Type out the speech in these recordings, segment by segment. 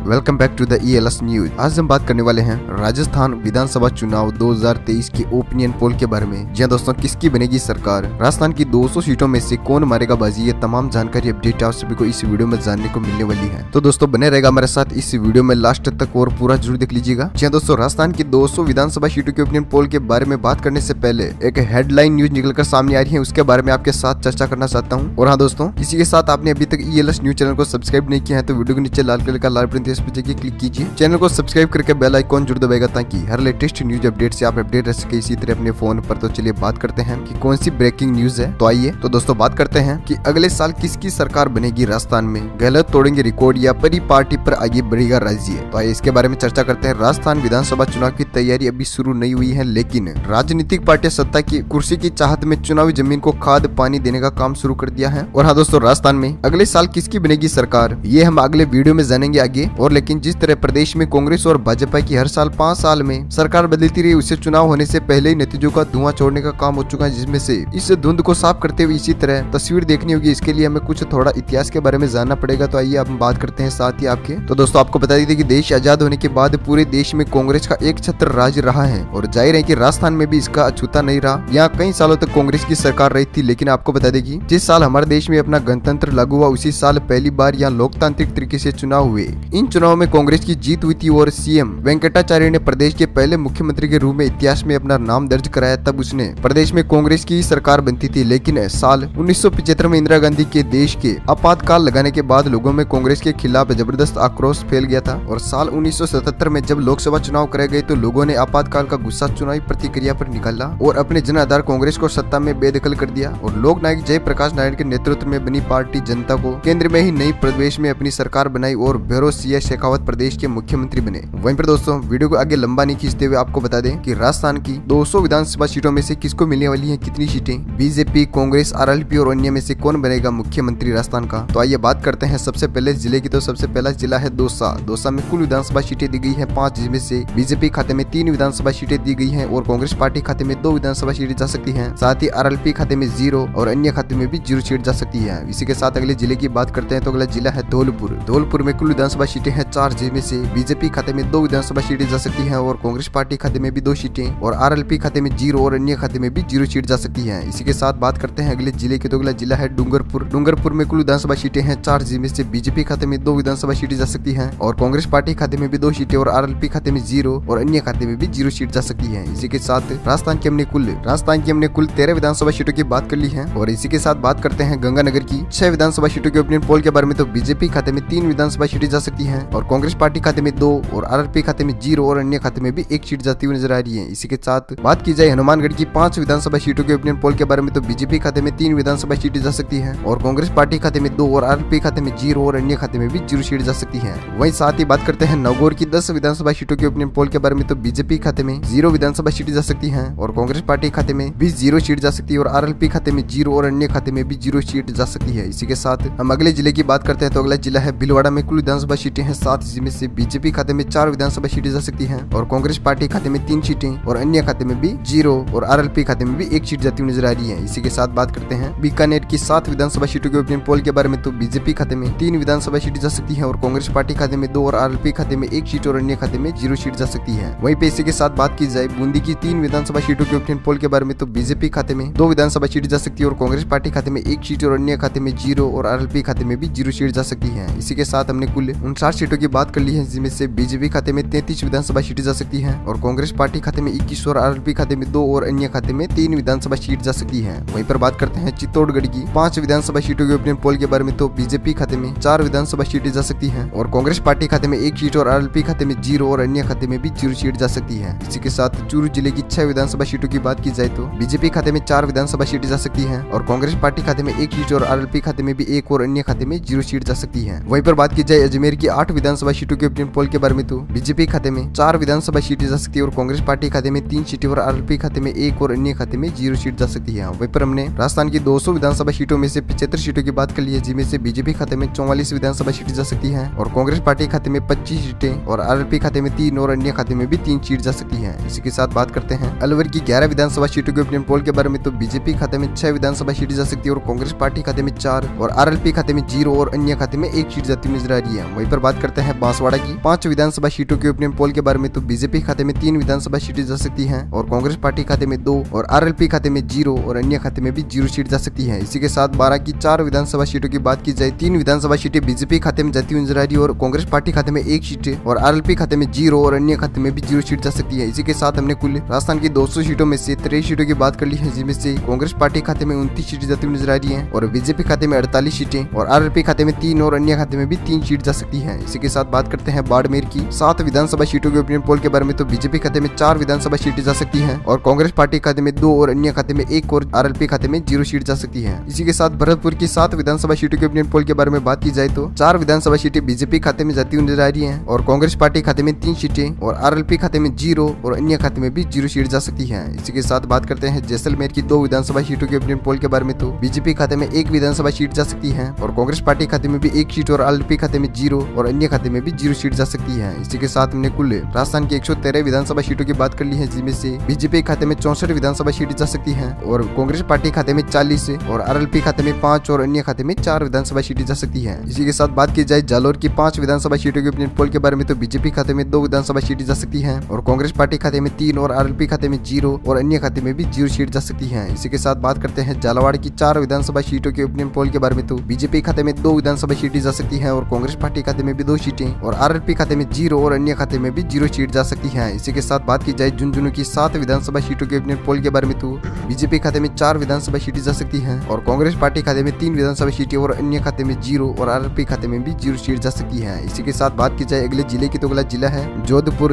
Welcome back to the ELS news. आज हम बात करने वाले हैं राजस्थान विधानसभा चुनाव 2023 के ओपिनियन पोल के बारे में। जी हां दोस्तों, किसकी बनेगी सरकार, राजस्थान की 200 सीटों में से कौन मारेगा बाजी, ये तमाम जानकारी अपडेट आप सभी को इस वीडियो में जानने को मिलने वाली है। तो दोस्तों बने रहेगा हमारे साथ इस वीडियो में लास्ट तक और पूरा जरूर देख लीजिएगा। जी हां दोस्तों, राजस्थान की 200 विधानसभा सीटों के ओपिनियन पोल के बारे में बात करने से पहले एक हेडलाइन न्यूज निकलकर सामने आ रही है, उसके बारे में आपके साथ चर्चा करना चाहता हूँ। और हाँ दोस्तों, इसी के साथ आपने अभी तक ELS न्यूज चैनल को सब्सक्राइब नहीं किया है तो वीडियो के नीचे लाल कलर का लाल बटन क्लिक कीजिए, चैनल को सब्सक्राइब करके बेल आइकॉन जरूर दबाएगा ताकि हर लेटेस्ट न्यूज अपडेट से आप अपडेट रह सके इसी तरह अपने फोन पर। तो चलिए बात करते हैं कि कौन सी ब्रेकिंग न्यूज है। तो आइए तो दोस्तों बात करते हैं कि अगले साल किसकी सरकार बनेगी राजस्थान में, गलत तोड़ेंगे रिकॉर्ड या परी पार्टी पर आगे बढ़ेगा राज्य। तो आइए इसके बारे में चर्चा करते हैं। राजस्थान विधानसभा चुनाव की तैयारी अभी शुरू नहीं हुई है, लेकिन राजनीतिक पार्टियां सत्ता की कुर्सी की चाहत में चुनावी जमीन को खाद पानी देने का काम शुरू कर दिया है। और हाँ दोस्तों, राजस्थान में अगले साल किसकी बनेगी सरकार, ये हम अगले वीडियो में जानेंगे आगे। और लेकिन जिस तरह प्रदेश में कांग्रेस और भाजपा की हर साल 5 साल में सरकार बदलती रही, उससे चुनाव होने से पहले ही नतीजों का धुआं छोड़ने का काम हो चुका है, जिसमें से इस धुंध को साफ करते हुए इसी तरह तस्वीर देखनी होगी। इसके लिए हमें कुछ थोड़ा इतिहास के बारे में जानना पड़ेगा। तो आइए हम बात करते हैं साथ ही आपके। तो दोस्तों आपको बता दी थी कि देश आजाद होने के बाद पूरे देश में कांग्रेस का एक छत्र राज रहा है और जाहिर है कि राजस्थान में भी इसका अछूता नहीं रहा। यहाँ कई सालों तक कांग्रेस की सरकार रही थी, लेकिन आपको बता दें कि जिस साल हमारे देश में अपना गणतंत्र लागू हुआ उसी साल पहली बार यहाँ लोकतांत्रिक तरीके से चुनाव हुए। इन चुनाव में कांग्रेस की जीत हुई थी और CM वेंकटाचार्य ने प्रदेश के पहले मुख्यमंत्री के रूप में इतिहास में अपना नाम दर्ज कराया। तब उसने प्रदेश में कांग्रेस की सरकार बनती थी, लेकिन साल 1975 में इंदिरा गांधी के देश के आपातकाल लगाने के बाद लोगों में कांग्रेस के खिलाफ जबरदस्त आक्रोश फैल गया था। और साल 1977 में जब लोकसभा चुनाव कराए गए तो लोगों ने आपातकाल का गुस्सा चुनावी प्रतिक्रिया पर निकाला और अपने जन आधार कांग्रेस को सत्ता में बेदखल कर दिया। और लोक नायक जयप्रकाश नारायण के नेतृत्व में बनी पार्टी जनता को केंद्र में ही नई प्रदेश में अपनी सरकार बनाई और भैरव सिंह शेखावत प्रदेश के मुख्यमंत्री बने। वहीं पर दोस्तों वीडियो को आगे लंबा नहीं खींचते हुए आपको बता दें कि राजस्थान की 200 विधानसभा सीटों में से किसको मिलने वाली है कितनी सीटें, बीजेपी, कांग्रेस, RLP और अन्य में से कौन बनेगा मुख्यमंत्री राजस्थान का। तो आइए बात करते हैं सबसे पहले जिले की। तो सबसे पहला जिला है दौसा। दौसा में कुल विधानसभा सीटें दी गई है 5, जिसमें से बीजेपी खाते में 3 विधानसभा सीटें दी गई है और कांग्रेस पार्टी खाते में 2 विधानसभा सीटें जा सकती है। साथ ही RLP खाते में 0 और अन्य खाते में भी 0 सीट जा सकती है। इसी के साथ अगले जिले की बात करते हैं तो अगला जिला है धौलपुर। धौलपुर में कुल विधानसभा सीटें हैं 4, जिसमें से बीजेपी खाते में 2 विधानसभा सीटें जा सकती हैं और कांग्रेस पार्टी खाते में भी 2 सीटें और RLP खाते में 0 और अन्य खाते में भी 0 सीट जा सकती है। इसी के साथ बात करते हैं अगले जिले की। तो अगला जिला है डूंगरपुर। डूंगरपुर में कुल विधानसभा सीटें हैं 4, जिसमें से बीजेपी खाते में 2 विधानसभा सीटें जा सकती हैं और कांग्रेस पार्टी खाते में भी 2 सीटें और RLP खाते में 0 और अन्य खाते में भी 0 सीट जा सकती है। इसी के साथ राजस्थान की हमने कुल 13 विधानसभा सीटों की बात कर ली है। और इसी के साथ बात करते हैं गंगानगर की 6 विधानसभा सीटों के ओपिनियन पोल के बारे में। तो बीजेपी खाते में 3 विधानसभा सीटें जा सकती हैं और कांग्रेस पार्टी खाते में 2 और RLP खाते में 0 और अन्य खाते में भी 1 सीट जाती हुई नजर आ रही है। इसी के साथ बात की जाए हनुमानगढ़ की 5 विधानसभा सीटों के ओपिनियन पोल के बारे में। तो बीजेपी खाते में 3 विधानसभा सीटें जा सकती हैं और कांग्रेस पार्टी खाते में 2 और RLP खाते में 0 और अन्य खाते में भी 0 सीट जा सकती है। वहीं साथ ही बात करते हैं नवगौर की 10 विधानसभा सीटों के ओपिनियन पोल के बारे में। तो बीजेपी खाते में 0 विधानसभा सीटें जा सकती हैं और कांग्रेस पार्टी खाते में भी 0 सीट जा सकती है और RLP खाते में 0 और अन्य खाते में भी 0 सीट जा सकती है। इसी के साथ हम अगले जिले की बात करते हैं तो अगला जिला है भीलवाड़ा में कुल विधानसभा सीटें हैं 7, जिसमें से बीजेपी खाते में 4 विधानसभा सीटें जा सकती हैं और कांग्रेस पार्टी खाते में 3 सीटें और अन्य खाते में भी 0 और RLP खाते में भी 1 सीट जाती हुई नजर आ रही है। इसी के साथ बात करते हैं बीकानेर की 7 विधानसभा सीटों के ओपिनियन पोल के बारे में। तो बीजेपी खाते में 3 विधानसभा सीटें जा सकती है और कांग्रेस पार्टी खाते में 2 और RLP खाते में 1 सीट और अन्य खाते में 0 सीट जा सकती है। वहीं पे इसी के साथ बात की जाए बूंदी की 3 विधानसभा सीटों के ओपिनियन पोल के बारे में। तो बीजेपी खाते में 2 विधानसभा सीटें जा सकती है और कांग्रेस पार्टी खाते में 1 सीट और अन्य खाते में 0 और RLP खाते में भी 0 सीट जा सकती है। इसी के साथ हमने कुल 59 सीटों की बात कर ली है, जिसमें से बीजेपी खाते में 33 विधानसभा सीटें जा सकती है और कांग्रेस पार्टी खाते में 21 और RLP खाते में 2 और अन्य खाते में 3 विधानसभा सीट जा सकती है। वहीं पर बात करते हैं चित्तौड़गढ़ की 5 विधानसभा सीटों के ओपिनियन पोल के बारे में। तो बीजेपी खाते में 4 विधानसभा सीटें जा सकती है और कांग्रेस पार्टी खाते में 1 सीट और RLP खाते में 0 और अन्य खाते में भी 0 सीट जा सकती है। इसी के साथ चूरू जिले की 6 विधानसभा सीटों की बात की जाए तो बीजेपी खाते में 4 विधानसभा सीटें जा सकती है और कांग्रेस पार्टी खाते में 1 सीट और RLP खाते में भी 1 और अन्य खाते में 0 सीट जा सकती है। वहीं पर बात की जाए अजमेर की 8 विधानसभा सीटों के ओपिनियन पोल के बारे में। तो बीजेपी खाते में 4 विधानसभा सीटें जा सकती है और कांग्रेस पार्टी खाते में 3 सीटें और RLP खाते में 1 और अन्य खाते में 0 सीट जा सकती है। वहीं पर हमने राजस्थान की 200 विधानसभा सीटों में से 75 सीटों की बात कर ली है, जिनमें से बीजेपी खाते में 44 विधानसभा सीटें जा सकती है और कांग्रेस पार्टी खाते में 25 सीटें और RLP खाते में 3 और अन्य खाते में भी 3 सीट जा सकती है। इसी के साथ बात करते हैं अलवर की 11 विधानसभा सीटों के ओपिनियन पोल के बारे में। तो बीजेपी खाते में 6 विधानसभा सीटें जा सकती है और कांग्रेस पार्टी खाते में 4 और RLP खाते में 0 और अन्य खाते में 1 सीट जाती नजर आ रही है। वहीं पर बात बात करते हैं बांसवाड़ा की 5 विधानसभा सीटों के ओपिनियन पोल के बारे में। तो बीजेपी खाते में 3 विधानसभा सीटें जा सकती हैं और कांग्रेस पार्टी खाते में 2 और आरएलपी खाते में 0 और अन्य खाते में भी 0 सीट जा सकती है। इसी के साथ 12 की 4 विधानसभा सीटों की बात की जाए, 3 विधानसभा सीटें बीजेपी खाते में जाती हुई नजर आ रही है और कांग्रेस पार्टी खाते में 1 सीट और आरएलपी खाते में 0 और अन्य खाते में भी 0 सीट जा सकती है। इसी के साथ हमने कुल राजस्थान की 200 सीटों में से 23 सीटों की बात कर ली है, जिसमें से कांग्रेस पार्टी खाते में 29 सीटें जाती हुई नजर आ रही है और बीजेपी खाते में 48 सीटें और आरएलपी खाते में 3 और अन्य खाते में भी 3 सीट जा सकती है। इसी के साथ बात करते हैं बाड़मेर की 7 विधानसभा सीटों के ओपिनियन पोल के बारे में। तो बीजेपी खाते में 4 विधानसभा सीटें जा सकती हैं और कांग्रेस पार्टी खाते में 2 और अन्य खाते में 1 और आरएलपी खाते में 0 सीट जा सकती है। इसी के साथ भरतपुर की 7 विधानसभा सीटों के ओपिनियन पोल के बारे में बात की जाए तो 4 विधानसभा सीटें बीजेपी खाते में जाती हुई नजर आ रही है और कांग्रेस पार्टी खाते में 3 सीटें और आरएलपी खाते में 0 और अन्य खाते में भी 0 सीट जा सकती है। इसी के साथ बात करते हैं जैसलमेर की 2 विधानसभा सीटों के ओपिनियन पोल के बारे में। तो बीजेपी खाते में 1 विधानसभा सीट जा सकती है और कांग्रेस पार्टी खाते में भी 1 सीट और आरएलपी खाते में 0 और अन्य खाते में भी 0 सीट जा सकती है। इसी के साथ हमने कुल राजस्थान की 113 विधानसभा सीटों की बात कर ली है, जिनमें से बीजेपी खाते में 64 विधानसभा सीट जा सकती है और कांग्रेस पार्टी खाते में 40 और आरएलपी खाते में 5 और अन्य खाते में 4 विधानसभा सीटें जा सकती है। इसी के साथ बात की जाए जालौर की 5 विधानसभा सीटों के ओपिनियन पोल के बारे में। तो बीजेपी खाते में 2 विधानसभा सीटें जा सकती है और कांग्रेस पार्टी खाते में 3 और आरएलपी खाते में 0 और अन्य खाते में भी 0 सीट जा सकती है। इसी के साथ बात करते हैं झालावाड़ की 4 विधानसभा सीटों के ओपिनियन पोल के बारे में। तो बीजेपी खाते में 2 विधानसभा सीटें जा सकती है और कांग्रेस पार्टी खाते में भी 2 सीटें और आरएलपी खाते में 0 और अन्य खाते में भी 0 सीट जा सकती है। इसी के साथ बात की जाए झुंझुनू की 7 विधानसभा सीटों के ओपिनियन पोल के बारे में। तो बीजेपी खाते में 4 विधानसभा सीटें जा सकती है और कांग्रेस पार्टी खाते में 3 विधानसभा सीटें और अन्य खाते में 0 और आरएलपी खाते में भी 0 सीट जा सकती है। इसी के साथ बात की जाए अगले जिले की, तो अगला जिला है जोधपुर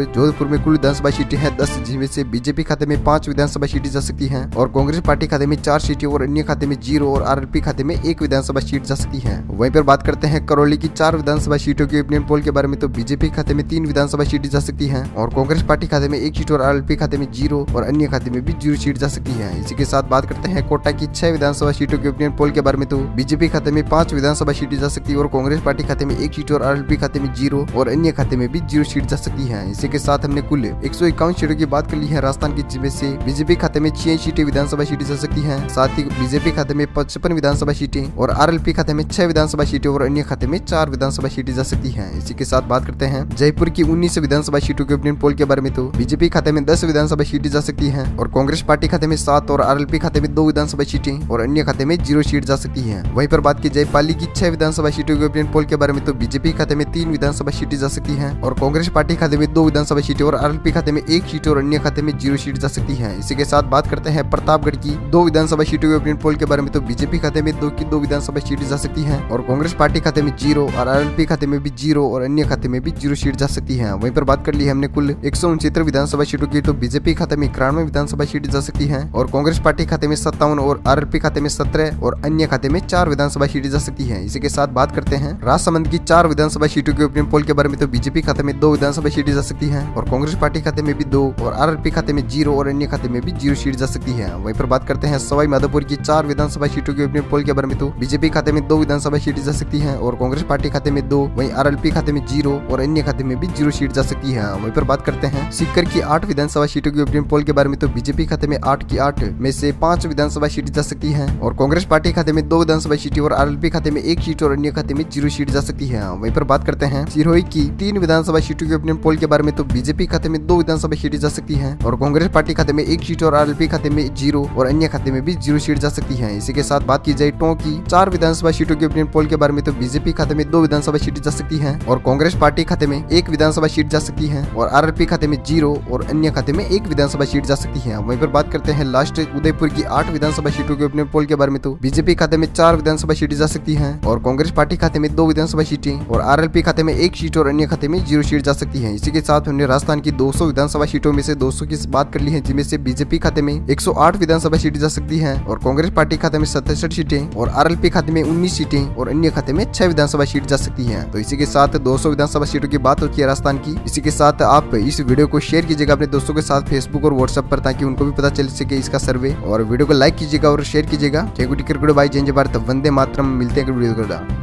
में कुल विधानसभा सीटें हैं 10, जिनमें से बीजेपी खाते में 5 विधानसभा सीटें जा सकती हैं और कांग्रेस पार्टी खाते में 4 सीटें और अन्य खाते में 0 और आरएलपी खाते में 1 विधानसभा सीट जा सकती है। वहीं पर बात करते हैं करौली की 4 विधानसभा सीटों के ओपिनियन पोल के बारे में। तो बीजेपी खाते में 3 विधानसभा सीटें जा सकती हैं और कांग्रेस पार्टी खाते में 1 सीट और आरएलपी खाते में 0 और अन्य खाते में भी 0 सीट जा सकती है। इसी के साथ बात करते हैं कोटा की 6 विधानसभा सीटों के ओपिनियन पोल के बारे में। तो बीजेपी खाते में 5 विधानसभा सीटें जा सकती है और कांग्रेस पार्टी खाते में 1 सीट और आरएलपी खाते में 0 और अन्य खाते में भी 0 सीट जा सकती है। इसी के साथ हमने कुल 151 सीटों की बात कर ली है राजस्थान की, जिसमें से बीजेपी खाते में 6 सीटें विधानसभा सीटें जा सकती हैं, साथ ही बीजेपी खाते में 55 विधानसभा सीटें और आरएलपी खाते में 6 विधानसभा सीटें और अन्य खाते में 4 विधानसभा सीटें जा सकती हैं। इसी के साथ बात करते हैं जयपुर की 19 विधानसभा सीटों के ओपिनियन पोल के बारे में। तो बीजेपी खाते में 10 विधानसभा सीटें जा सकती हैं और कांग्रेस पार्टी खाते में 7 और आरएलपी खाते में 2 विधानसभा सीटें और अन्य खाते में 0 सीट जा सकती है। वहीं पर बात की जाए पाली की 6 विधानसभा सीटों के ओपिनियन पोल के बारे में। तो बीजेपी खाते में 3 विधानसभा सीटें जा सकती हैं और कांग्रेस पार्टी खाते में 2 विधानसभा सीटें और आरएलपी खाते में 1 सीट और अन्य खाते में 0 सीट जा सकती है। इसी के साथ बात करते हैं प्रतापगढ़ की 2 विधानसभा सीटों के ओपिनियन पोल के बारे में। तो बीजेपी खाते में 2 विधानसभा सीटें जा सकती हैं और कांग्रेस पार्टी खाते में 0 और आरएलपी खाते में भी 0 और अन्य खाते में भी 0 सीट जा सकती है। वहीं पर बात कर ली हमने कुल 169 विधानसभा सीटों की। तो बीजेपी खाते में 91 विधानसभा सीटें जा सकती हैं और कांग्रेस पार्टी खाते में 57 और आरएलपी खाते में 17 और अन्य खाते में 4 विधानसभा सीटें जा सकती है। इसी के साथ बात करते हैं राजसमंद की 4 विधानसभा सीटों के ओपिनियन पोल के बारे में। तो बीजेपी खाते में 2 विधानसभा सीटें जा सकती हैं और कांग्रेस पार्टी खाते में भी 2 और आरएलपी खाते में 0 और अन्य खाते में भी 0 सीट जा सकती है। वहीं पर बात करते हैं सवाई माधोपुर की 4 विधानसभा सीटों के ओपिनियन पोल के बारे में। तो बीजेपी खाते में 2 विधानसभा सीटें जा सकती हैं और कांग्रेस पार्टी खाते में 2, वहीं आरएलपी खाते में 0 और अन्य खाते में भी 0 सीट जा सकती है। वहीं पर बात करते हैं सीकर की 8 विधानसभा सीटों के ओपिनियन पोल के बारे में। तो बीजेपी खाते में 8 की 8 में से 5 विधानसभा सीटें जा सकती हैं और कांग्रेस पार्टी खाते में 2 विधानसभा सीटें और आरएलपी खाते में 1 सीट और अन्य खाते में 0 सीट जा सकती है। वहीं पर बात करते हैं सिरोही की 3 विधानसभा सीटों के ओपिनियन पोल के बारे में। तो बीजेपी खाते में 2 विधानसभा सीटें जा सकती हैं और कांग्रेस पार्टी खाते में 1 सीट और आरएलपी खाते में 0 और अन्य खाते में भी 0 सीट जा सकती है। इसी के साथ बात की जाए टोंक की 4 विधानसभा सीटों के ओपिनियन पोल के बारे में। तो बीजेपी खाते में 2 विधानसभा सीटें जा सकती हैं और कांग्रेस पार्टी खाते में 1 विधानसभा सीट जा सकती है और आरएलपी खाते में 0 और अन्य खाते में 1 विधानसभा सीट जा सकती है। वहीं पर बात करते हैं लास्ट उदयपुर की 8 विधानसभा सीटों के ओपिनियन पोल के बारे में। तो बीजेपी खाते में 4 विधानसभा सीटें जा सकती हैं और कांग्रेस पार्टी खाते में 2 विधानसभा सीटें और आरएलपी खाते में 1 सीट और अन्य खाते में 0 सीट जा सकती है। इसी के साथ हमने राजस्थान की 200 विधानसभा सीटों में से 200 की बात कर ली है, जिनमें से बीजेपी खाते में 108 विधानसभा सीटें जा सकती हैं और कांग्रेस पार्टी खाते में 67 सीटें और आरएलपी खाते में 19 सीटें और अन्य खाते में 6 विधानसभा सीट जा सकती है। तो इसी के साथ 200 विधानसभा सीटों की बात होती है राजस्थान की। इसी के साथ आप इस वीडियो को शेयर कीजिएगा अपने दोस्तों के साथ फेसबुक और व्हाट्सएप पर, ताकि उनको भी पता चल सके इसका सर्वे, और वीडियो को लाइक कीजिएगा और शेयर कीजिएगा। जय गुरु, जय भारत, वंदे मातरम। मिलते हैं वीडियो।